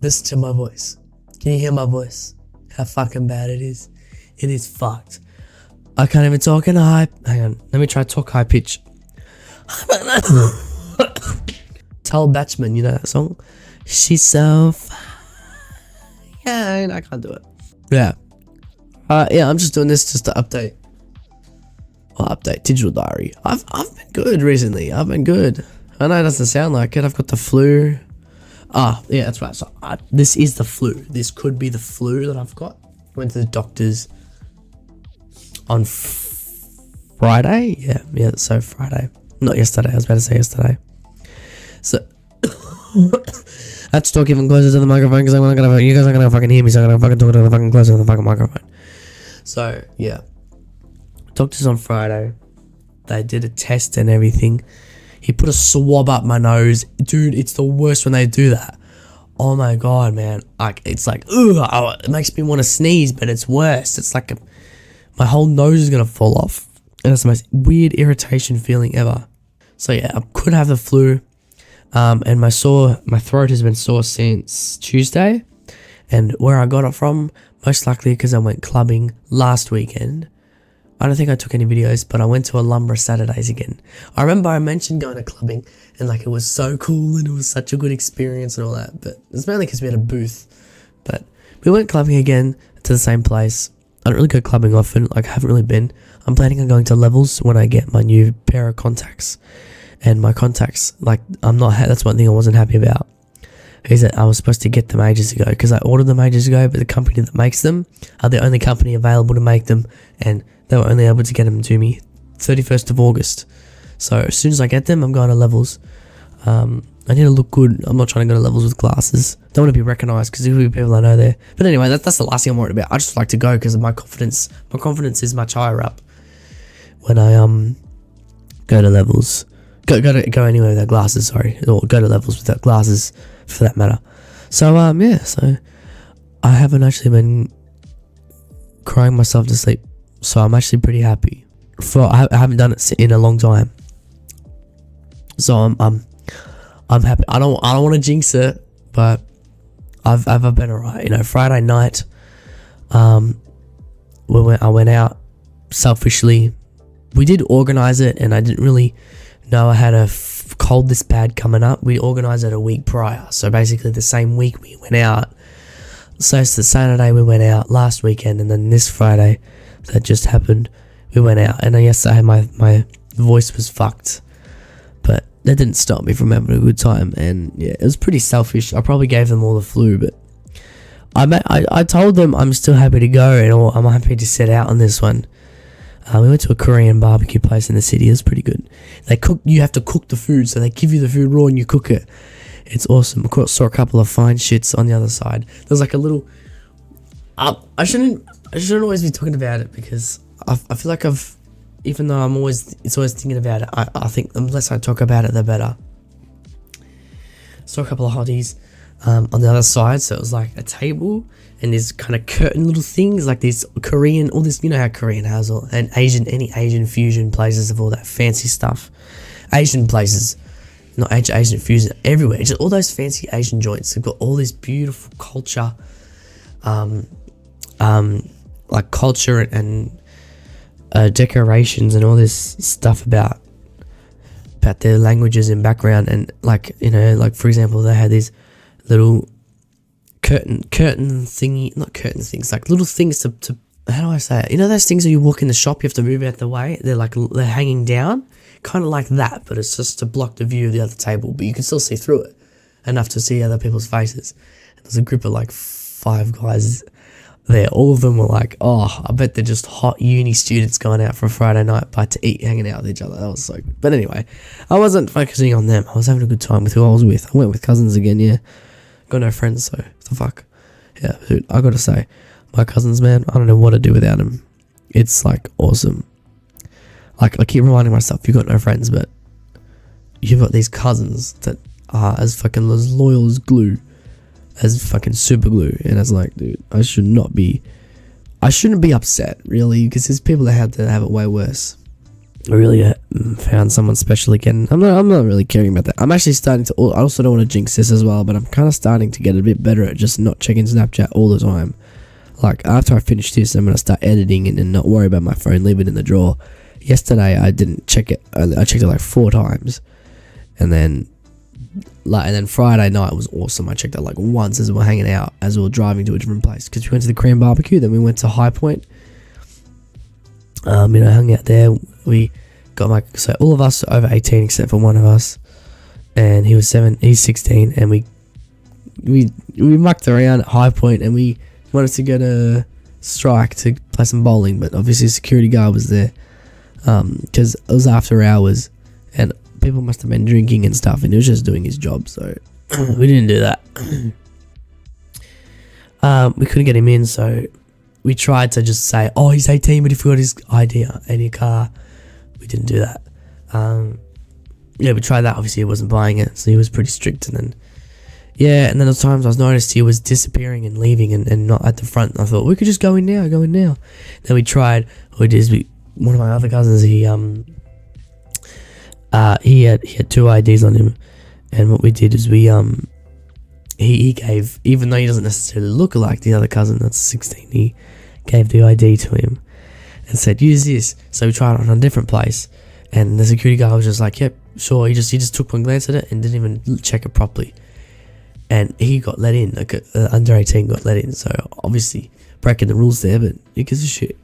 Listen to my voice. Can you hear my voice? How fucking bad it is. It is fucked. I can't even talk in a high... Hang on. Let me try to talk high pitch. Tell Batchman, you know that song? She's so fine. Yeah, I can't do it. Yeah. Yeah, I'm just doing this just to update. Well, update digital diary. I've been good recently. I've been good. I know it doesn't sound like it. I've got the flu. Yeah, that's right. So this is the flu. This could be the flu that I've got. Went to the doctor's on Friday. Yeah. So Friday, not yesterday. I was about to say yesterday. So I have to talk even closer to the microphone because you guys aren't gonna fucking hear me. So I'm gonna fucking talk to the fucking closer to the fucking microphone. So yeah, doctor's on Friday. They did a test and everything. He put a swab up my nose. Dude, it's the worst when they do that. Oh my god, man. Like, it's like, ugh, it makes me want to sneeze, but it's worse. It's like my whole nose is going to fall off. And it's the most weird irritation feeling ever. So yeah, I could have the flu. And my throat has been sore since Tuesday. And where I got it from, most likely because I went clubbing last weekend. I don't think I took any videos, but I went to a Lumber Saturdays again. I remember I mentioned going to clubbing and like it was so cool and it was such a good experience and all that, but it's mainly because we had a booth. But we went clubbing again to the same place. I don't really go clubbing often, like I haven't really been. I'm planning on going to Levels when I get my new pair of contacts. And my contacts, like that's one thing I wasn't happy about. Is that I was supposed to get them ages ago because I ordered them ages ago, but the company that makes them are the only company available to make them, and they were only able to get them to me 31st of August. So as soon as I get them, I'm going to Levels. I need to look good. I'm not trying to go to Levels with glasses. Don't want to be recognised because there'll be people I know there. But anyway, that's the last thing I'm worried about. I just like to go because of my confidence. My confidence is much higher up when I go to Levels. Go anywhere without glasses. Sorry, or go to Levels without glasses, for that matter. So yeah. So I haven't actually been crying myself to sleep. So I'm actually pretty happy. I haven't done it in a long time. So I'm happy. I don't want to jinx it, but I've been alright. You know, Friday night, I went out selfishly. We did organize it, and I didn't really know I had a cold this bad coming up. We organized it a week prior, so basically the same week we went out. So it's the Saturday we went out last weekend, and then this Friday that just happened, we went out. And yesterday my voice was fucked, but that didn't stop me from having a good time. And yeah, it was pretty selfish. I probably gave them all the flu, but I told them I'm still happy to go, and I'm happy to set out on this one. We went to a Korean barbecue place in the city. It was pretty good. You have to cook the food, so they give you the food raw and you cook it. It's awesome. Of course, saw a couple of fine shits on the other side. There's like a little... I shouldn't always be talking about it because I feel like even though it's always thinking about it, I think the less I talk about it, the better. Saw a couple of hotties on the other side, so it was like a table and these kind of curtain little things, like these Korean, all this, you know how Korean has all, and any Asian fusion places have all that fancy stuff. Asian places, not Asian fusion, everywhere, just all those fancy Asian joints. They've got all this beautiful culture, like culture and decorations and all this stuff about their languages and background. And like, you know, like for example, they had these little curtain thingy, not curtain things, like little things to how do I say it? You know those things that you walk in the shop, you have to move out the way. They're hanging down, kind of like that, but it's just to block the view of the other table, but you can still see through it enough to see other people's faces. And there's a group of like 5 guys there. All of them were like, oh, I bet they're just hot uni students going out for a Friday night bite to eat, hanging out with each other. That was so good. But anyway, I wasn't focusing on them. I was having a good time with who I was with. I went with cousins again, yeah. Got no friends, so what the fuck. Yeah, dude, I gotta say, my cousins, man, I don't know what to do without them. It's like awesome. Like, I keep reminding myself, you've got no friends, but you've got these cousins that are as fucking as loyal as glue, as fucking super glue. And it's like, dude, I shouldn't be upset, really, because there's people that have it way worse. Really, found someone special again. I'm not really caring about that. I'm actually starting to. I also don't want to jinx this as well, but I'm kind of starting to get a bit better at just not checking Snapchat all the time. Like after I finish this, I'm gonna start editing it and not worry about my phone, leave it in the drawer. Yesterday I didn't check it. I checked it like 4 times, and then Friday night was awesome. I checked it like once as we were hanging out, as we were driving to a different place, because we went to the Korean barbecue, then we went to High Point. Hung out there. We got so all of us are over 18 except for one of us, and he's 16, and we mucked around at High Point, and we wanted to go to Strike to play some bowling, but obviously a security guard was there, because it was after hours, and people must have been drinking and stuff, and he was just doing his job, so we didn't do that. We couldn't get him in, so we tried to just say, oh, he's 18, but he forgot his ID in your car. We didn't do that. We tried that. Obviously, he wasn't buying it, so he was pretty strict. And then there was times I noticed he was disappearing and leaving and not at the front. And I thought, we could just go in now. Then we tried. One of my other cousins, he had 2 IDs on him. And what we did is he gave, even though he doesn't necessarily look like the other cousin that's 16, he gave the ID to him and said, use this. So we tried it on a different place, and the security guard was just like, yep, sure. He just took one glance at it and didn't even check it properly, and he got let in. Like under 18 got let in, so obviously breaking the rules there, but who gives a shit.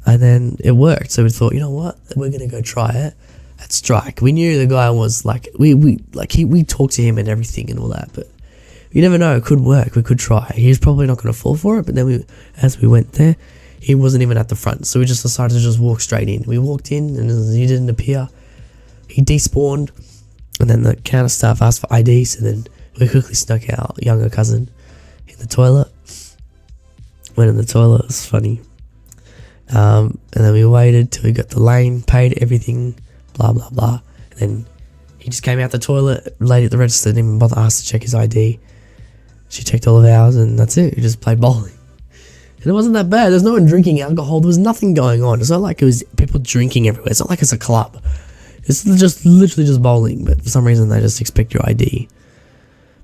And then it worked, so we thought, you know what, we're gonna go try it at Strike. We knew the guy was like, we talked to him and everything and all that, but you never know, it could work. We could try. He was probably not going to fall for it, but then as we went there, he wasn't even at the front, so we just decided to just walk straight in. We walked in, and he didn't appear. He despawned, and then the counter staff asked for ID, so then we quickly snuck our younger cousin in the toilet. Went in the toilet, it was funny. And then we waited till he got the lane, paid everything, blah, blah, blah. And then he just came out the toilet, lady at the register didn't even bother us to check his ID. She checked all of ours, and that's it. We just played bowling. And it wasn't that bad. There's no one drinking alcohol. There was nothing going on. It's not like it was people drinking everywhere. It's not like it's a club. It's just literally just bowling, but for some reason they just expect your ID.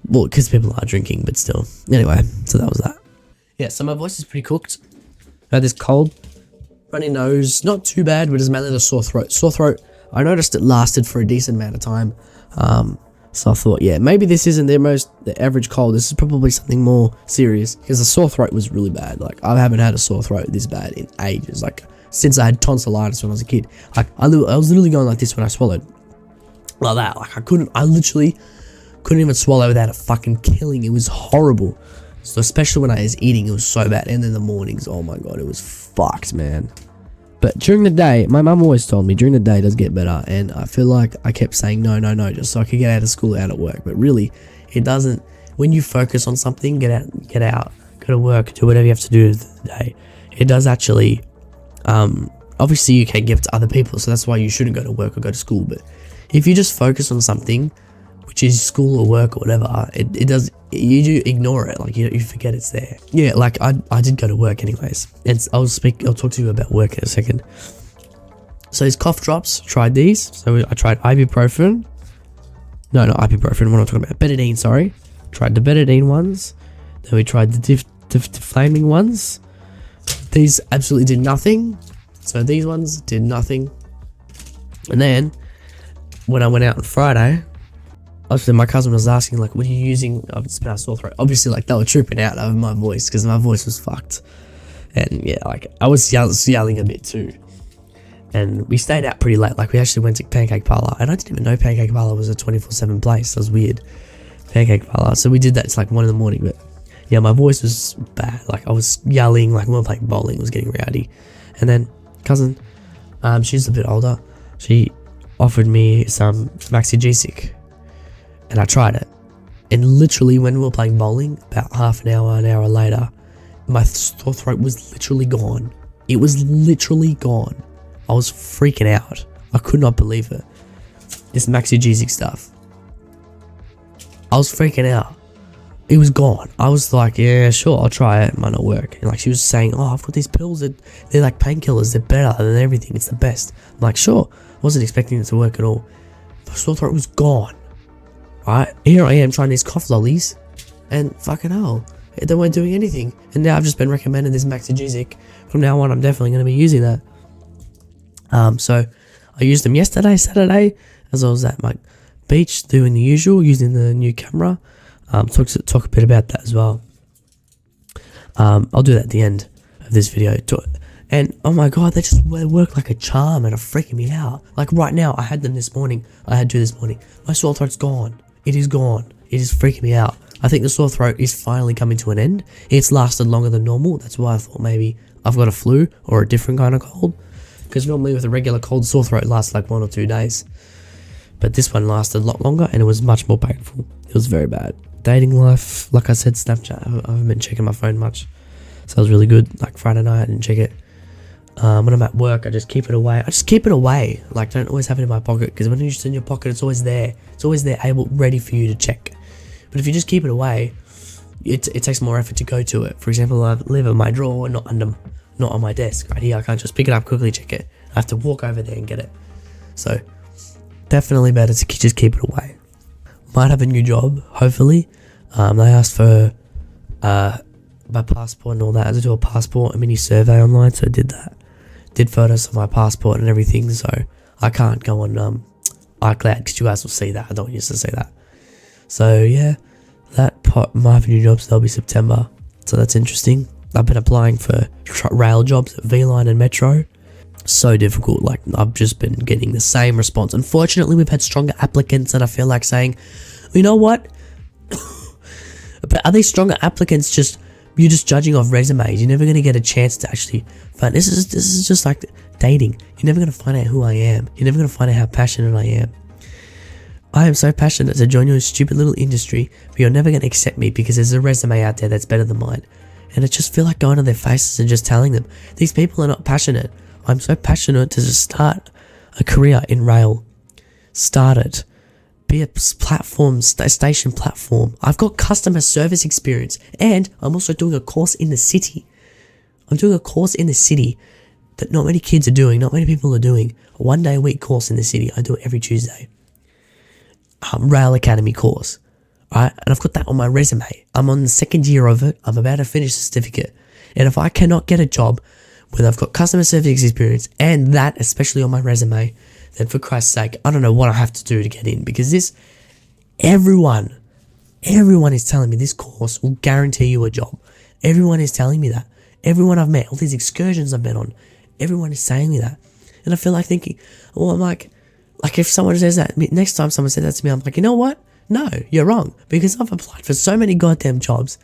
Well, because people are drinking, but still. Anyway, so that was that. Yeah, so my voice is pretty cooked. I had this cold, runny nose, not too bad, but it's mainly the sore throat. Sore throat, I noticed it lasted for a decent amount of time. So I thought, yeah, maybe this isn't the average cold. This is probably something more serious, because the sore throat was really bad. Like, I haven't had a sore throat this bad in ages. Like, since I had tonsillitis when I was a kid. Like, I was literally going like this when I swallowed. Like that. Like, I literally couldn't even swallow without it fucking killing. It was horrible. So especially when I was eating, it was so bad. And in the mornings, oh my god, it was fucked, man. But during the day, my mum always told me during the day it does get better, and I feel like I kept saying no, just so I could get out of school, out at work. But really, it doesn't. When you focus on something, get out, go to work, do whatever you have to do the day. It does actually. Obviously, you can give it to other people, so that's why you shouldn't go to work or go to school. But if you just focus on something, which is school or work or whatever, it does. You do ignore it, like you forget it's there. Yeah, like I did go to work anyways, and I'll talk to you about work in a second. So these cough drops, tried these. So I tried ibuprofen. No, not ibuprofen. What am I talking about? Betadine. Sorry, tried the betadine ones. Then we tried the deflaming ones. These absolutely did nothing. So these ones did nothing. And then when I went out on Friday, obviously my cousin was asking, like, what are you using? I've just been a sore throat. Obviously, like, they were tripping out over my voice, because my voice was fucked. And yeah, like, I was yelling a bit too. And we stayed out pretty late. Like, we actually went to Pancake Parlor, and I didn't even know Pancake Parlor was a 24/7 place. That was weird. Pancake Parlor. So we did that. It's like 1 a.m. But yeah, my voice was bad. Like, I was yelling. Like, when we were playing bowling, it was getting rowdy. And then cousin, she's a bit older. She offered me some Maxi G-Sick. And I tried it. And literally, when we were playing bowling, about an hour later, my sore throat was literally gone. It was literally gone. I was freaking out. I could not believe it. This Maxi G-Sick stuff. I was freaking out. it was gone. I was like, yeah, sure, I'll try it. It might not work. And like she was saying, oh, I've got these pills that they're like painkillers. They're better than everything. It's the best. I'm like, sure. I wasn't expecting it to work at all. My sore throat was gone. Right? Here I am trying these cough lollies, and fucking hell, they weren't doing anything. And now I've just been recommended this Maxigesic. From now on, I'm definitely going to be using that. So I used them yesterday, Saturday, as I was at my beach doing the usual, using the new camera. Talk a bit about that as well. I'll do that at the end of this video. And oh my god, they work like a charm and are freaking me out. Like right now, I had them this morning. I had two this morning. My sore throat's gone. It is gone. It is freaking me out. I think the sore throat is finally coming to an end. It's lasted longer than normal. That's why I thought maybe I've got a flu or a different kind of cold. Because normally with a regular cold, sore throat lasts like 1 or 2 days. But this one lasted a lot longer and it was much more painful. It was very bad. Dating life, like I said, Snapchat, I haven't been checking my phone much. So it was really good. Like Friday night, I didn't check it. When I'm at work, I just keep it away. Like, don't always have it in my pocket, because when it's in your pocket, it's always there. It's always there, ready for you to check. But if you just keep it away, it takes more effort to go to it. For example, I leave it in my drawer, not on my desk. Right here, I can't just pick it up, quickly check it. I have to walk over there and get it. So, definitely better to just keep it away. Might have a new job, hopefully. They asked for my passport and all that. I had to do a passport, a mini survey online, so I did that. Did photos of my passport and everything, so I can't go on iCloud, because you guys will see that. I don't want you to see that. So yeah, might have a new job, so that'll be September. So that's interesting. I've been applying for rail jobs at V-Line and Metro. So difficult. Like, I've just been getting the same response. Unfortunately, we've had stronger applicants, and I feel like saying, you know what? But are these stronger applicants you're just judging off resumes? You're never going to get a chance to actually find. This is just like dating. You're never going to find out who I am. You're never going to find out how passionate I am. I am so passionate to join your stupid little industry, but you're never going to accept me because there's a resume out there that's better than mine. And I just feel like going to their faces and just telling them, these people are not passionate. I'm so passionate to just start a career in rail. Start it. Be a station platform. I've got customer service experience, and I'm also doing a course in the city. I'm doing a course in the city that not many kids are doing, not many people are doing. A 1 day a week course in the city. I do it every Tuesday. Rail Academy course. Alright, and I've got that on my resume. I'm on the 2nd year of it. I'm about to finish the certificate. And if I cannot get a job when I've got customer service experience and that, especially on my resume, then for Christ's sake, I don't know what I have to do to get in, because everyone is telling me this course will guarantee you a job. Everyone is telling me that. Everyone I've met, all these excursions I've been on, everyone is saying me that. And I feel like thinking, well, I'm like if someone says that, next time someone says that to me, I'm like, you know what? No, you're wrong, because I've applied for so many goddamn jobs,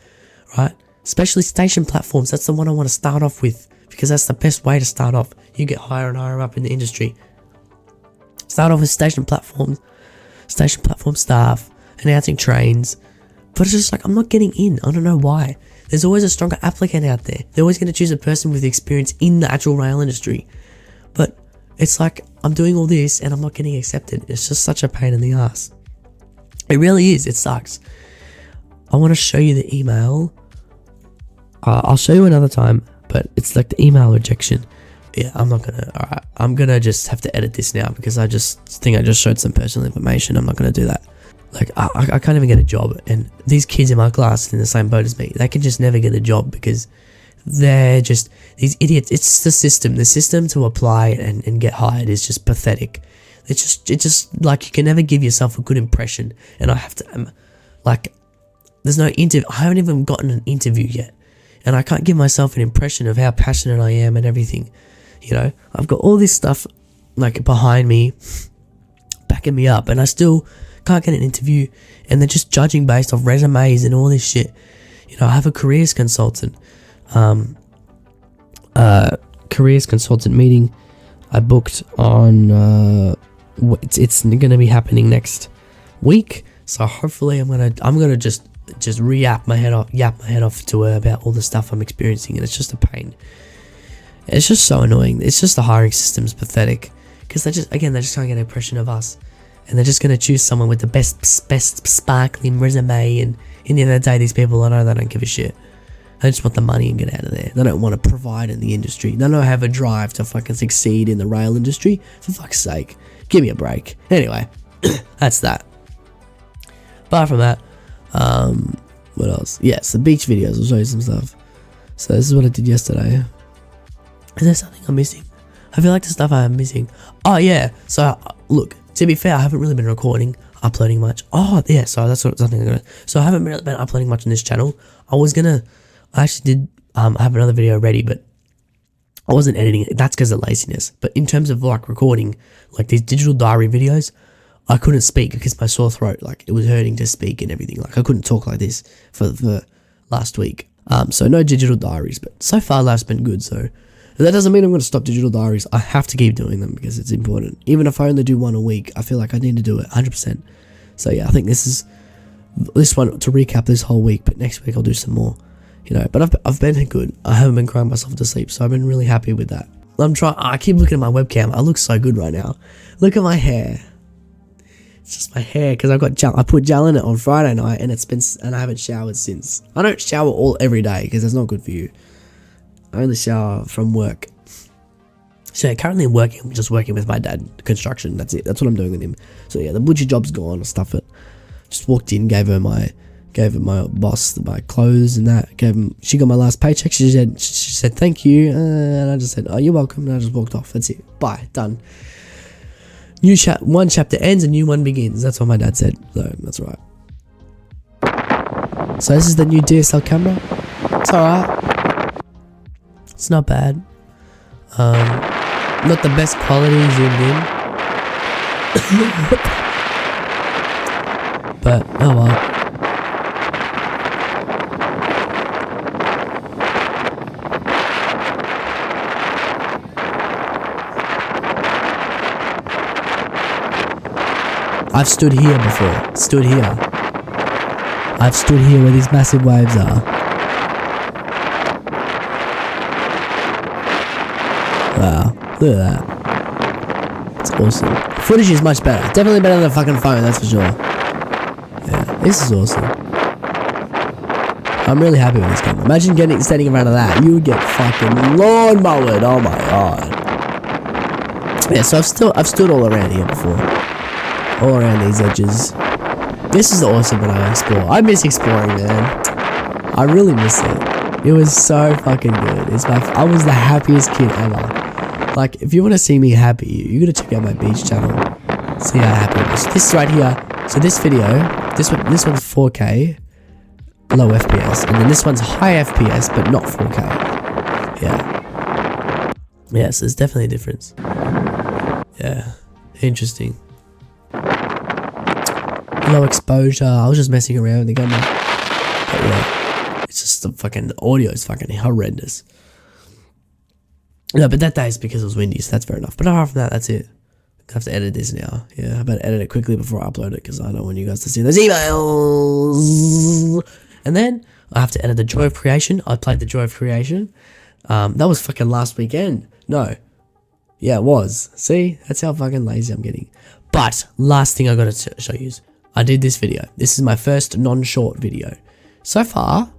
right? Especially station platforms. That's the one I want to start off with, because that's the best way to start off. You get higher and higher up in the industry. Start off with station platform staff, announcing trains. But it's just like, I'm not getting in. I don't know why. There's always a stronger applicant out there. They're always going to choose a person with experience in the actual rail industry. But it's like, I'm doing all this and I'm not getting accepted. It's just such a pain in the ass. It really is. It sucks. I want to show you the email. I'll show you another time, but it's like the email rejection. Yeah, I'm not gonna. Alright, I'm gonna just have to edit this now, because I just think I just showed some personal information. I'm not gonna do that. Like, I can't even get a job, and these kids in my class are in the same boat as me. They can just never get a job because they're just these idiots. It's the system. The system to apply and get hired is just pathetic. It's just like, you can never give yourself a good impression, and I have to there's no interview. I haven't even gotten an interview yet, and I can't give myself an impression of how passionate I am and everything. You know, I've got all this stuff like behind me, backing me up, and I still can't get an interview, and they're just judging based off resumes and all this shit. You know, I have a careers consultant meeting I booked on it's gonna be happening next week, so hopefully I'm gonna just yap my head off to her about all the stuff I'm experiencing, and it's just a pain. It's just so annoying. It's just the hiring system's pathetic, because they just can't get an impression of us. and they're just gonna choose someone with the best sparkling resume, and in the end of the day, these people, I know they don't give a shit. They just want the money and get out of there. They don't want to provide in the industry. They don't have a drive to fucking succeed in the rail industry. For fuck's sake, give me a break. Anyway, that's that. Apart from that, what else? Yes, the beach videos. I'll show you some stuff. So this is what I did yesterday. Is there something I'm missing? I feel like the stuff I'm missing. Oh yeah. So look, to be fair, I haven't really been uploading much. Oh yeah. So that's something I'm gonna. So I haven't really been uploading much on this channel. I actually did have another video ready, but I wasn't editing it. That's because of laziness. But in terms of like recording, like these digital diary videos, I couldn't speak because my sore throat, like it was hurting to speak and everything. Like I couldn't talk like this for the last week. So no digital diaries, but so far life's been good. So that doesn't mean I'm going to stop digital diaries. I have to keep doing them because it's important. Even if I only do one a week, I feel like I need to do it 100%. So yeah, I think this one to recap this whole week, but next week I'll do some more. You know, but I've been good. I haven't been crying myself to sleep, so I've been really happy with that. I keep looking at my webcam. I look so good right now. Look at my hair. It's just my hair because I put gel in it on Friday night, and I haven't showered since. I don't shower every day because that's not good for you. I only shower from work. So yeah, currently I'm just working with my dad, construction. That's it. That's what I'm doing with him. So yeah, the butcher job's gone. I'll stuff it. Just walked in, gave her my boss my clothes and that. She got my last paycheck. She said thank you, and I just said, oh, you're welcome, and I just walked off. That's it. Bye. Done. One chapter ends, a new one begins. That's what my dad said. So that's right. So this is the new DSL camera. It's alright. It's not bad. Not the best quality zoomed in. But oh well. I've stood here before. I've stood here where these massive waves are. Wow, look at that. It's awesome. Footage is much better. Definitely better than a fucking phone, that's for sure. Yeah, this is awesome. I'm really happy with this camera. Imagine standing in front of that. You would get fucking lawnmowered. Oh my god. Yeah, so I've stood all around here before. All around these edges. This is awesome when I explore. I miss exploring, man. I really miss it. It was so fucking good. I was the happiest kid ever. Like, if you want to see me happy, you gotta check out my beach channel. See how happy I was. This right here. So this video, this one's 4K, low FPS, and then this one's high FPS but not 4K. Yeah. Yeah. So there's definitely a difference. Yeah. Interesting. Low exposure. I was just messing around with the camera. But yeah, it's just the audio is fucking horrendous. No, but that day is because it was windy, so that's fair enough. But apart from that, that's it. I have to edit this now. Yeah, I better edit it quickly before I upload it because I don't want you guys to see those emails. And then I have to edit the Joy of Creation. I played the Joy of Creation. That was fucking last weekend. No. Yeah, it was. See? That's how fucking lazy I'm getting. But last thing I got to show you is I did this video. This is my first non-short video. So far,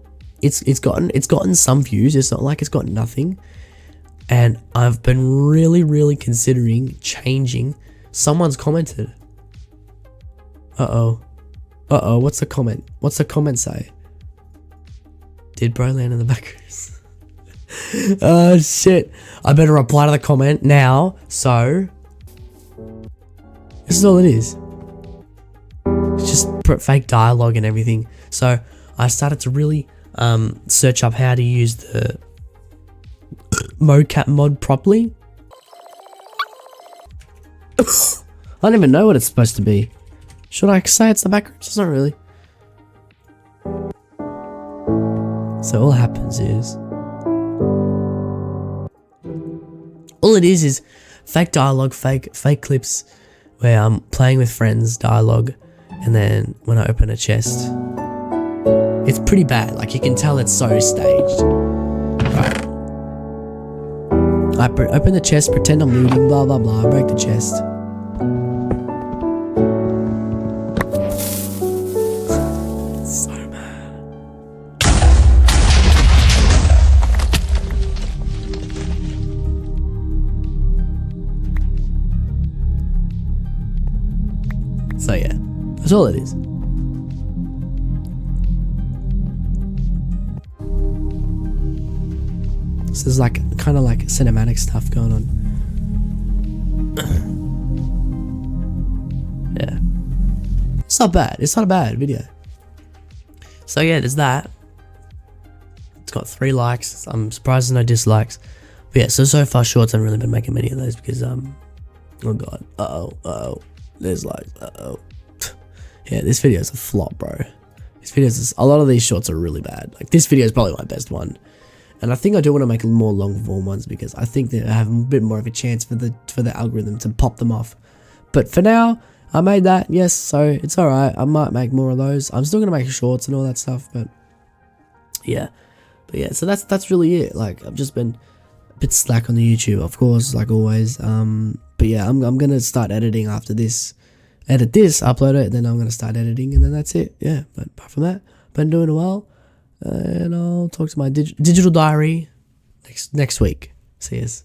it's gotten some views. It's not like it's got nothing. And I've been really considering changing. Someone's commented. Uh-oh. What's the comment? What's the comment say? Did bro land in the back rooms? Oh shit. I better reply to the comment now. So this is all it is. It's just fake dialogue and everything. So I started to really search up how to use the mocap mod properly. I don't even know what it's supposed to be. Should I say it's the background? It's not really. So all happens is, all it is fake dialogue, fake clips where I'm playing with friends dialogue, and then when I open a chest, it's pretty bad. Like you can tell it's so staged. Right. I open the chest, pretend I'm looting, blah blah blah, break the chest. So yeah, that's all it is. So there's like kind of like cinematic stuff going on. Yeah, it's not bad. It's not a bad video. So yeah, there's that. It's got 3 likes. I'm surprised there's no dislikes. But yeah, so far shorts haven't really been making many of those because oh god, there's like yeah, this video is a flop, bro. A lot of these shorts are really bad. Like this video is probably my best one. And I think I do want to make more long form ones because I think that I have a bit more of a chance for the algorithm to pop them off. But for now, I made that, yes, so it's alright. I might make more of those. I'm still gonna make shorts and all that stuff, but yeah. So that's really it. Like I've just been a bit slack on the YouTube, of course, like always. But yeah, I'm gonna start editing after this. Edit this, upload it, and then I'm gonna start editing, and then that's it. Yeah, but apart from that, been doing well. And I'll talk to my digital diary next week. See yous.